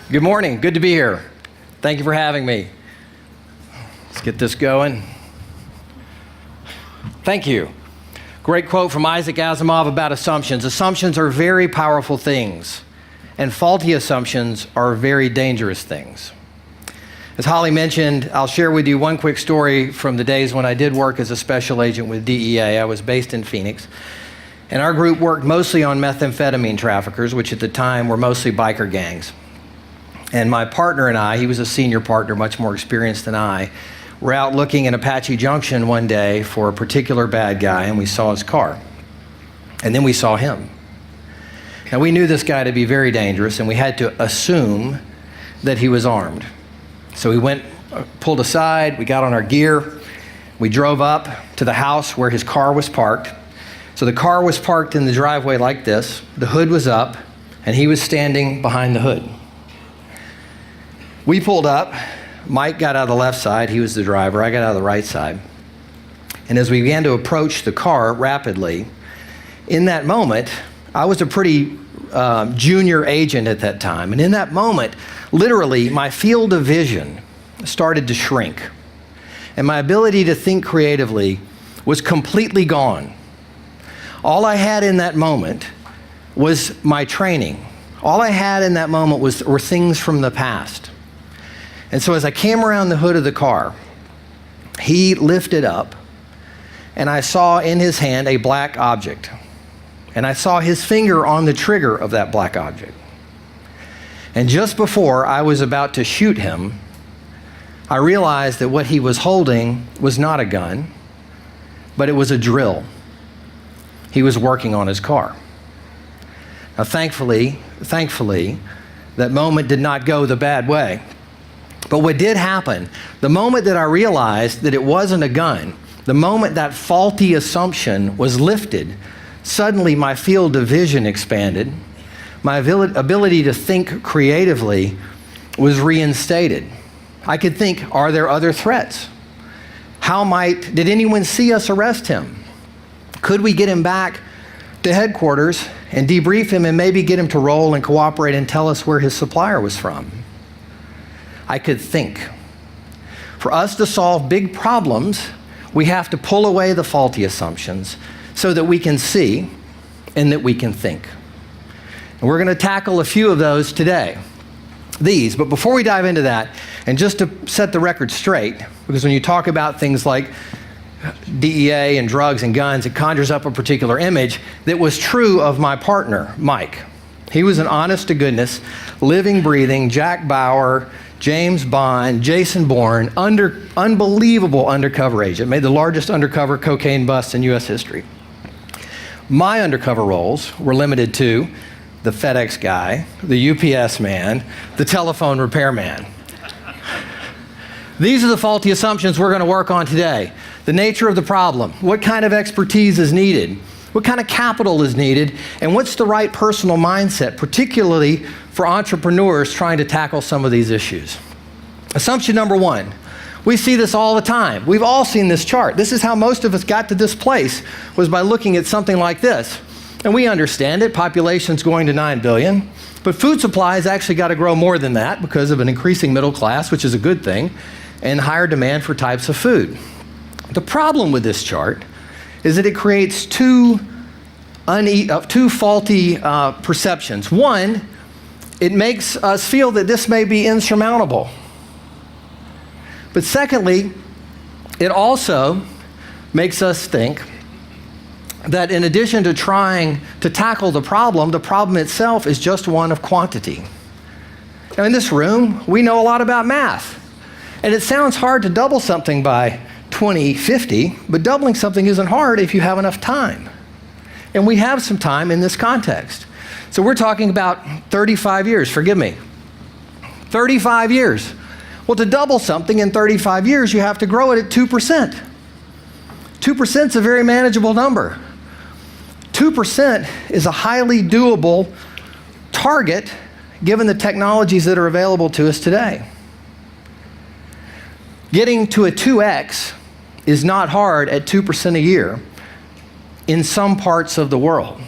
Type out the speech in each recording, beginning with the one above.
Good morning. Good to be here. Thank you for having me. Let's get this going. Thank you. Great quote from Isaac Asimov about assumptions. Assumptions are very powerful things, and faulty assumptions are very dangerous things. As Holly mentioned, I'll share with you one quick story from the days when I did work as a special agent with DEA. I was based in Phoenix, and our group worked mostly on methamphetamine traffickers, which at the time were mostly biker gangs. And my partner and I, he was a senior partner, much more experienced than I, were out looking in Apache Junction one day for a particular bad guy, and we saw his car. And then we saw him. Now, we knew this guy to be very dangerous, and we had to assume that he was armed. So we went, pulled aside, we got on our gear, we drove up to the house where his car was parked. So the car was parked in the driveway like this, the hood was up, and he was standing behind the hood. We pulled up, Mike got out of the left side, he was the driver, I got out of the right side. And as we began to approach the car rapidly, in that moment, I was a pretty junior agent at that time, and in that moment, literally, my field of vision started to shrink, and my ability to think creatively was completely gone. All I had in that moment was my training. All I had in that moment were things from the past. And so as I came around the hood of the car, he lifted up, and I saw in his hand a black object. And I saw his finger on the trigger of that black object. And just before I was about to shoot him, I realized that what he was holding was not a gun, but it was a drill. He was working on his car. Now, thankfully, that moment did not go the bad way. But what did happen, the moment that I realized that it wasn't a gun, the moment that faulty assumption was lifted, suddenly my field of vision expanded. My ability to think creatively was reinstated. I could think, are there other threats? Did anyone see us arrest him? Could we get him back to headquarters and debrief him and maybe get him to roll and cooperate and tell us where his supplier was from? I could think. For us to solve big problems, we have to pull away the faulty assumptions so that we can see and that we can think. And we're going to tackle a few of those today. But before we dive into that, and just to set the record straight, because when you talk about things like DEA and drugs and guns, it conjures up a particular image that was true of my partner, Mike. He was an honest-to-goodness, living, breathing Jack Bauer, James Bond, Jason Bourne, unbelievable undercover agent, made the largest undercover cocaine bust in U.S. history. My undercover roles were limited to the FedEx guy, the UPS man, the telephone repairman. These are the faulty assumptions we're going to work on today. The nature of the problem, what kind of expertise is needed, what kind of capital is needed, and what's the right personal mindset, particularly for entrepreneurs trying to tackle some of these issues. Assumption number one, we see this all the time. We've all seen this chart. This is how most of us got to this place, was by looking at something like this. And we understand it, population's going to 9 billion, but food supply has actually got to grow more than that because of an increasing middle class, which is a good thing, and higher demand for types of food. The problem with this chart is that it creates two faulty perceptions. One, it makes us feel that this may be insurmountable. But secondly, it also makes us think that in addition to trying to tackle the problem itself is just one of quantity. Now, in this room, we know a lot about math. And it sounds hard to double something by 2050, but doubling something isn't hard if you have enough time. And we have some time in this context. So we're talking about 35 years, forgive me. 35 years. Well, to double something in 35 years, you have to grow it at 2%. 2% is a very manageable number. 2% is a highly doable target given the technologies that are available to us today. Getting to a 2x is not hard at 2% a year in some parts of the world.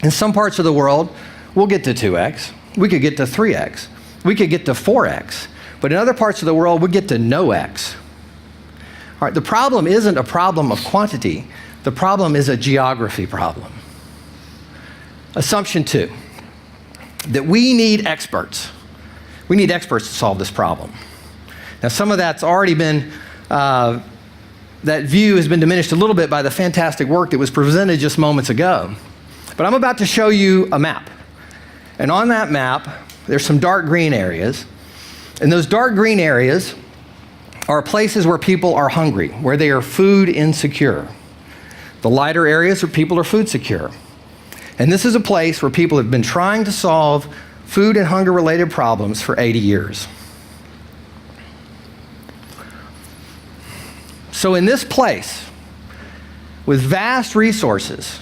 In some parts of the world, we'll get to 2x. We could get to 3x. we could get to 4x. But in other parts of the world, we get to no x. All right, the problem isn't a problem of quantity. The problem is a geography problem. Assumption 2, that we need experts. We need experts to solve this problem. Now, some of that's already been, that view has been diminished a little bit by the fantastic work that was presented just moments ago. But I'm about to show you a map. And on that map, there's some dark green areas. And those dark green areas are places where people are hungry, where they are food insecure. The lighter areas where people are food secure. And this is a place where people have been trying to solve food and hunger-related problems for 80 years. So in this place, with vast resources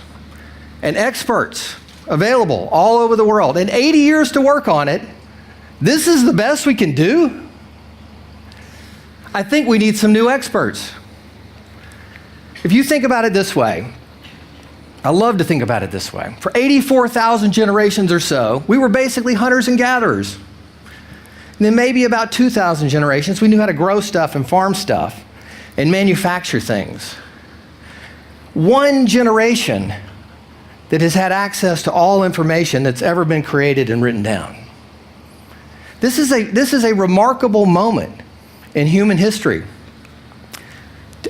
and experts available all over the world, and 80 years to work on it, this is the best we can do? I think we need some new experts. If you think about it this way, I love to think about it this way. For 84,000 generations or so, we were basically hunters and gatherers. And then maybe about 2,000 generations, we knew how to grow stuff and farm stuff and manufacture things. One generation that has had access to all information that's ever been created and written down. This is a remarkable moment in human history.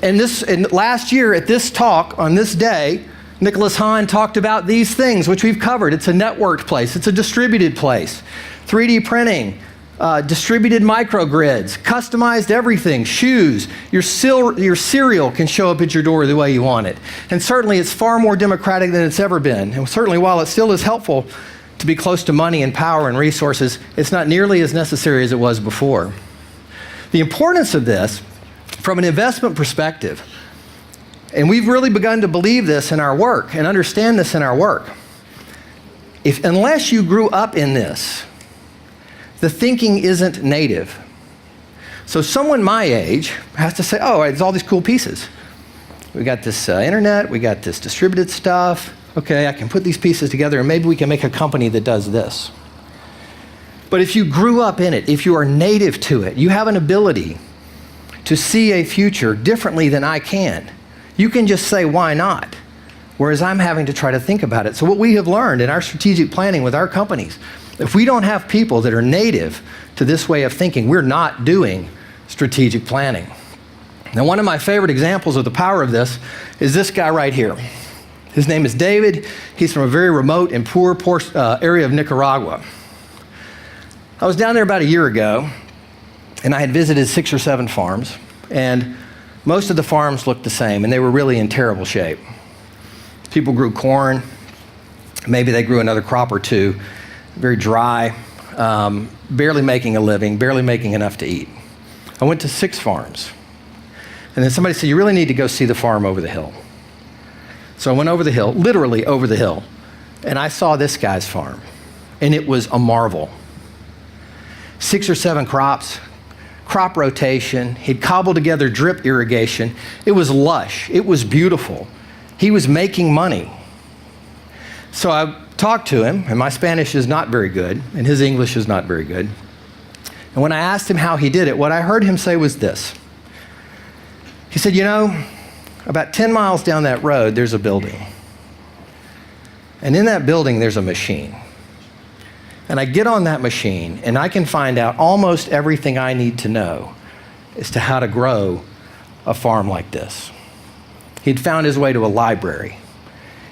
And last year at this talk, on this day, Nicholas Hahn talked about these things, which we've covered. It's a networked place. It's a distributed place. 3D printing, distributed microgrids, customized everything, shoes. Your cereal can show up at your door the way you want it. And certainly it's far more democratic than it's ever been. And certainly while it still is helpful to be close to money and power and resources, it's not nearly as necessary as it was before. The importance of this, from an investment perspective, and we've really begun to believe this in our work and understand this in our work, unless you grew up in this, the thinking isn't native. So someone my age has to say, oh, there's all these cool pieces. We got this internet, we got this distributed stuff. Okay, I can put these pieces together and maybe we can make a company that does this. But if you grew up in it, if you are native to it, you have an ability to see a future differently than I can. You can just say, why not? Whereas I'm having to try to think about it. So what we have learned in our strategic planning with our companies, if we don't have people that are native to this way of thinking, we're not doing strategic planning. Now, one of my favorite examples of the power of this is this guy right here. His name is David. He's from a very remote and poor area of Nicaragua. I was down there about a year ago, and I had visited 6 or 7 farms, and most of the farms looked the same, and they were really in terrible shape. People grew corn. Maybe they grew another crop or two. Very dry, barely making a living, barely making enough to eat. I went to 6 farms. And then somebody said, you really need to go see the farm over the hill. So I went over the hill, literally over the hill, and I saw this guy's farm. And it was a marvel. 6 or 7 crops, crop rotation. He'd cobbled together drip irrigation. It was lush. It was beautiful. He was making money. So I talked to him, and my Spanish is not very good, and his English is not very good. And when I asked him how he did it, what I heard him say was this. He said, you know, about 10 miles down that road, there's a building. And in that building, there's a machine. And I get on that machine, and I can find out almost everything I need to know as to how to grow a farm like this. He'd found his way to a library.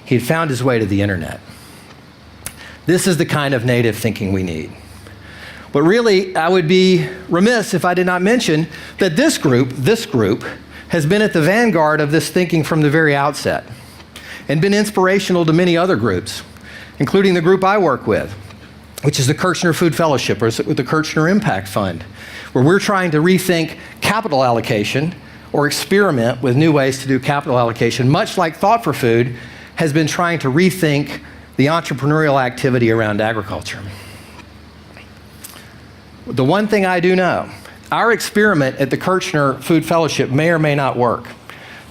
He'd found his way to the internet. This is the kind of native thinking we need. But really, I would be remiss if I did not mention that this group has been at the vanguard of this thinking from the very outset and been inspirational to many other groups, including the group I work with, which is the Kirchner Food Fellowship, or the Kirchner Impact Fund, where we're trying to rethink capital allocation or experiment with new ways to do capital allocation, much like Thought for Food has been trying to rethink the entrepreneurial activity around agriculture. The one thing I do know, our experiment at the Kirchner Food Fellowship may or may not work.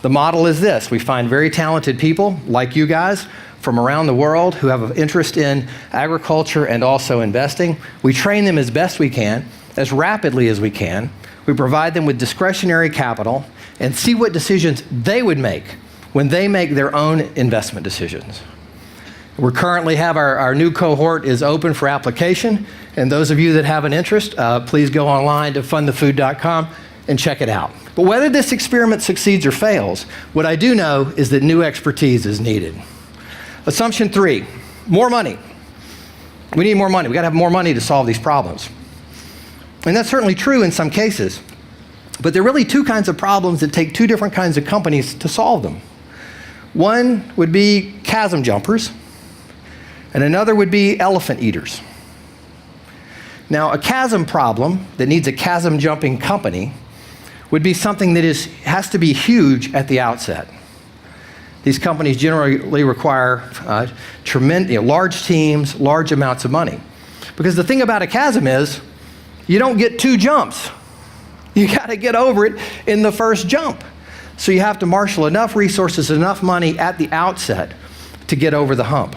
The model is this. We find very talented people, like you guys, from around the world who have an interest in agriculture and also investing. We train them as best we can, as rapidly as we can. We provide them with discretionary capital and see what decisions they would make when they make their own investment decisions. We currently have our new cohort is open for application, and those of you that have an interest, please go online to fundthefood.com and check it out. But whether this experiment succeeds or fails, what I do know is that new expertise is needed. Assumption 3, more money. We need more money. We got to have more money to solve these problems. And that's certainly true in some cases. But there are really two kinds of problems that take two different kinds of companies to solve them. One would be chasm jumpers, and another would be elephant eaters. Now, a chasm problem that needs a chasm jumping company would be something that has to be huge at the outset. These companies generally require large teams, large amounts of money. Because the thing about a chasm is, you don't get 2 jumps. You got to get over it in the first jump. So you have to marshal enough resources, enough money at the outset to get over the hump.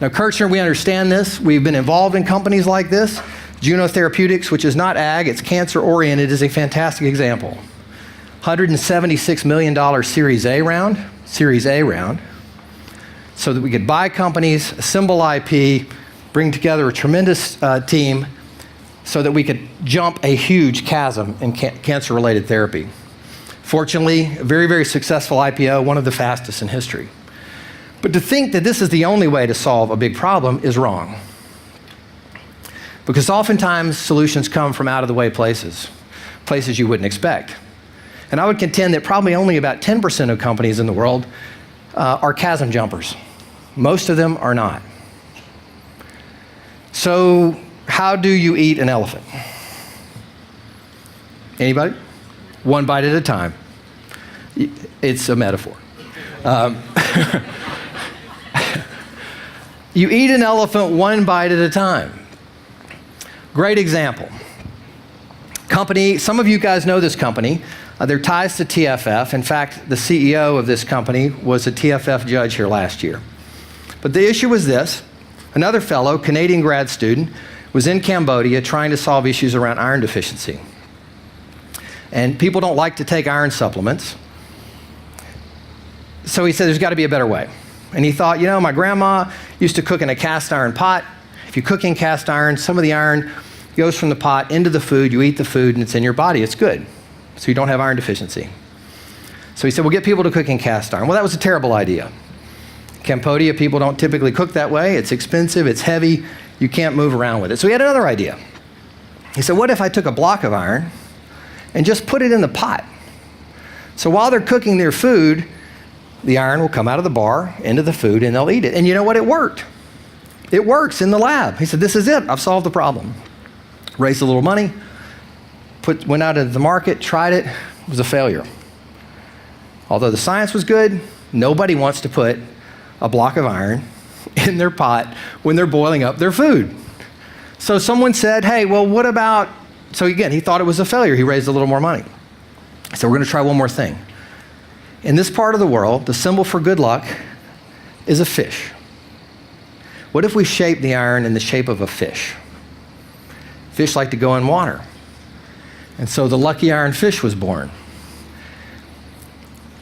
Now, Kirchner, we understand this. We've been involved in companies like this. Juno Therapeutics, which is not ag, it's cancer-oriented, is a fantastic example. $176 million Series A round, so that we could buy companies, assemble IP, bring together a tremendous team, so that we could jump a huge chasm in cancer-related therapy. Fortunately, a very, very successful IPO, one of the fastest in history. But to think that this is the only way to solve a big problem is wrong. Because oftentimes solutions come from out-of-the-way places you wouldn't expect. And I would contend that probably only about 10% of companies in the world are chasm jumpers. Most of them are not. So how do you eat an elephant? Anybody? One bite at a time. It's a metaphor. You eat an elephant one bite at a time. Great example. Company, some of you guys know this company. Their ties to TFF. In fact, the CEO of this company was a TFF judge here last year. But the issue was this. Another fellow, Canadian grad student, was in Cambodia trying to solve issues around iron deficiency. And people don't like to take iron supplements. So he said, there's got to be a better way. And he thought, my grandma used to cook in a cast iron pot. If you cook in cast iron, some of the iron goes from the pot into the food, you eat the food, and it's in your body. It's good. So you don't have iron deficiency. So he said, we'll get people to cook in cast iron. Well, that was a terrible idea. Cambodia, people don't typically cook that way. It's expensive, it's heavy, you can't move around with it. So he had another idea. He said, what if I took a block of iron and just put it in the pot? So while they're cooking their food, the iron will come out of the bar into the food and they'll eat it. And you know what? It worked. It works in the lab. He said, this is it. I've solved the problem. Raised a little money, went out into the market, tried it. It was a failure. Although the science was good, nobody wants to put a block of iron in their pot when they're boiling up their food. So someone said, hey, well, what about, so again, he thought it was a failure. He raised a little more money. So we're going to try one more thing. In this part of the world, the symbol for good luck is a fish. What if we shape the iron in the shape of a fish? Fish like to go in water. And so the lucky iron fish was born.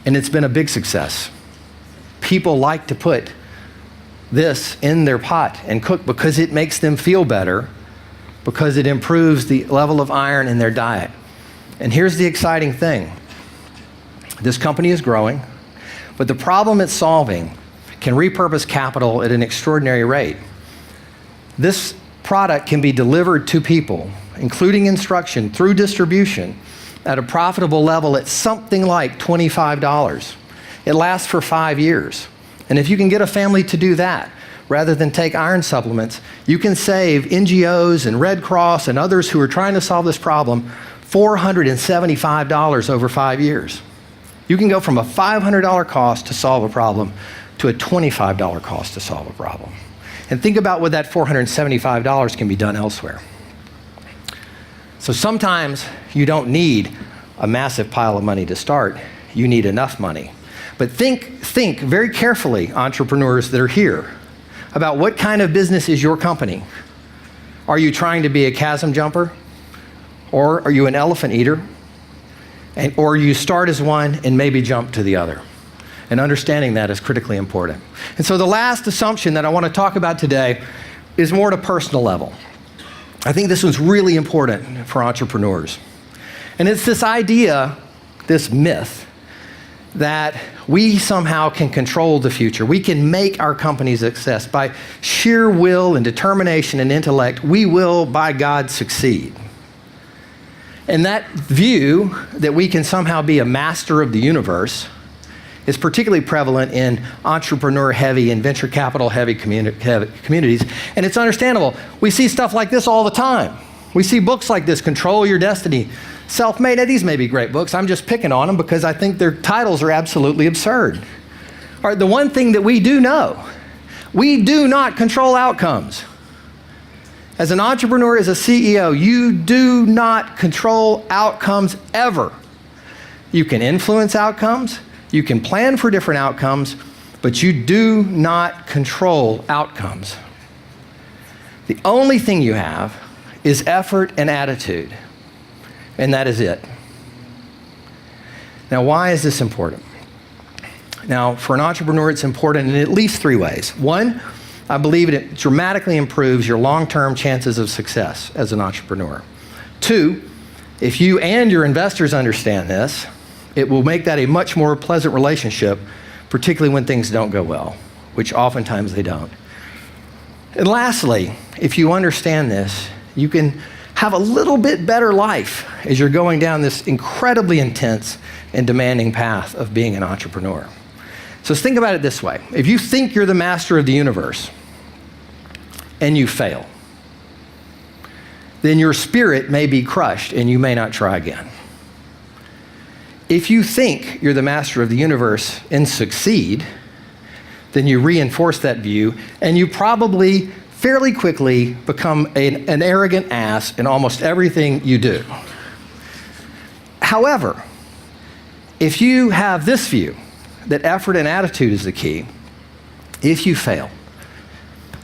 And it's been a big success. People like to put this in their pot and cook because it makes them feel better, because it improves the level of iron in their diet. And here's the exciting thing. This company is growing, but the problem it's solving can repurpose capital at an extraordinary rate. This product can be delivered to people, including instruction, through distribution, at a profitable level at something like $25. It lasts for 5 years. And if you can get a family to do that, rather than take iron supplements, you can save NGOs and Red Cross and others who are trying to solve this problem $475 over 5 years. You can go from a $500 cost to solve a problem to a $25 cost to solve a problem. And think about what that $475 can be done elsewhere. So sometimes you don't need a massive pile of money to start. You need enough money. But think very carefully, entrepreneurs that are here, about what kind of business is your company. Are you trying to be a chasm jumper? Or are you an elephant eater? Or you start as one and maybe jump to the other. And understanding that is critically important. And so the last assumption that I want to talk about today is more at a personal level. I think this one's really important for entrepreneurs. And it's this idea, this myth, that we somehow can control the future. We can make our company success. By sheer will and determination and intellect, we will, by God, succeed. And that view that we can somehow be a master of the universe is particularly prevalent in entrepreneur-heavy and venture capital-heavy communities. And it's understandable. We see stuff like this all the time. We see books like this, Control Your Destiny, Self-Made. Now, these may be great books. I'm just picking on them because I think their titles are absolutely absurd. All right, the one thing that we do know, we do not control outcomes. As an entrepreneur, as a CEO, you do not control outcomes ever. You can influence outcomes, you can plan for different outcomes, but you do not control outcomes. The only thing you have is effort and attitude, and that is it. Now, why is this important? Now, for an entrepreneur, it's important in at least three ways. One, I believe it dramatically improves your long-term chances of success as an entrepreneur. Two, if you and your investors understand this, it will make that a much more pleasant relationship, particularly when things don't go well, which oftentimes they don't. And lastly, if you understand this, you can have a little bit better life as you're going down this incredibly intense and demanding path of being an entrepreneur. So think about it this way. If you think you're the master of the universe and you fail, then your spirit may be crushed and you may not try again. If you think you're the master of the universe and succeed, then you reinforce that view and you probably fairly quickly become an arrogant ass in almost everything you do. However, if you have this view, that effort and attitude is the key, if you fail,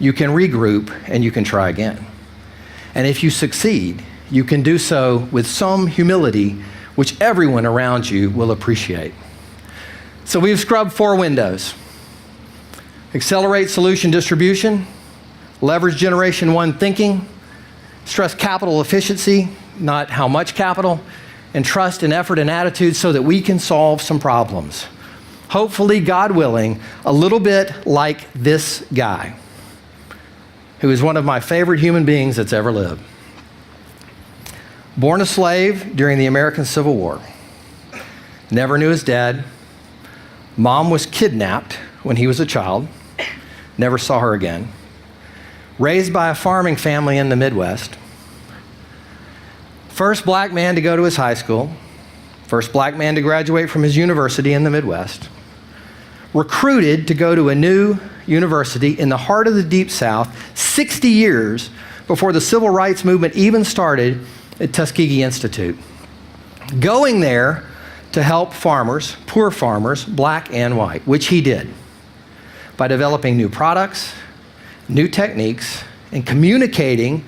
you can regroup and you can try again. And if you succeed, you can do so with some humility, which everyone around you will appreciate. So we've scrubbed 4 windows. Accelerate solution distribution, leverage generation 1 thinking, stress capital efficiency, not how much capital, and trust and effort and attitude so that we can solve some problems. Hopefully, God willing, a little bit like this guy, who is one of my favorite human beings that's ever lived. Born a slave during the American Civil War, never knew his dad. Mom was kidnapped when he was a child, never saw her again. Raised by a farming family in the Midwest. First black man to go to his high school. First black man to graduate from his university in the Midwest. Recruited to go to a new university in the heart of the Deep South 60 years before the civil rights movement even started at Tuskegee Institute. Going there to help farmers, poor farmers, black and white, which he did by developing new products, new techniques, and communicating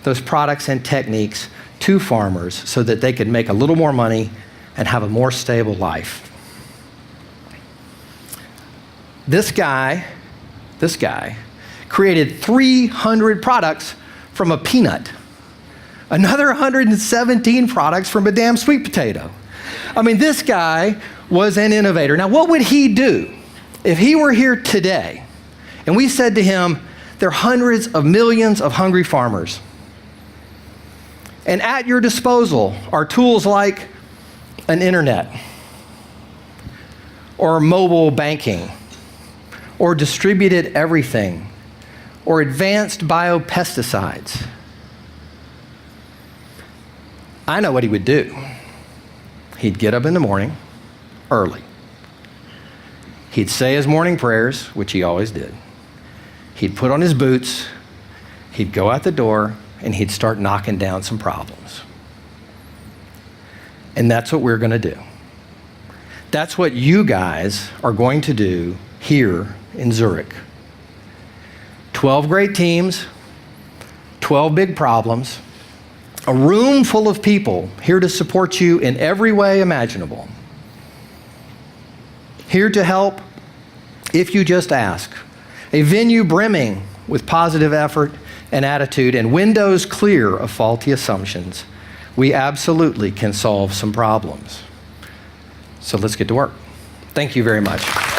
those products and techniques to farmers so that they could make a little more money and have a more stable life. This guy created 300 products from a peanut, another 117 products from a damn sweet potato. I mean, this guy was an innovator. Now, what would he do if he were here today and we said to him, there are hundreds of millions of hungry farmers, and at your disposal are tools like an internet or mobile banking or distributed everything or advanced biopesticides? I know what he would do. He'd get up in the morning early. He'd say his morning prayers, which he always did. He'd put on his boots, he'd go out the door, and he'd start knocking down some problems. And that's what we're going to do. That's what you guys are going to do here in Zurich. 12 great teams, 12 big problems, a room full of people here to support you in every way imaginable. Here to help if you just ask. A venue brimming with positive effort and attitude and windows clear of faulty assumptions. We absolutely can solve some problems. So let's get to work. Thank you very much.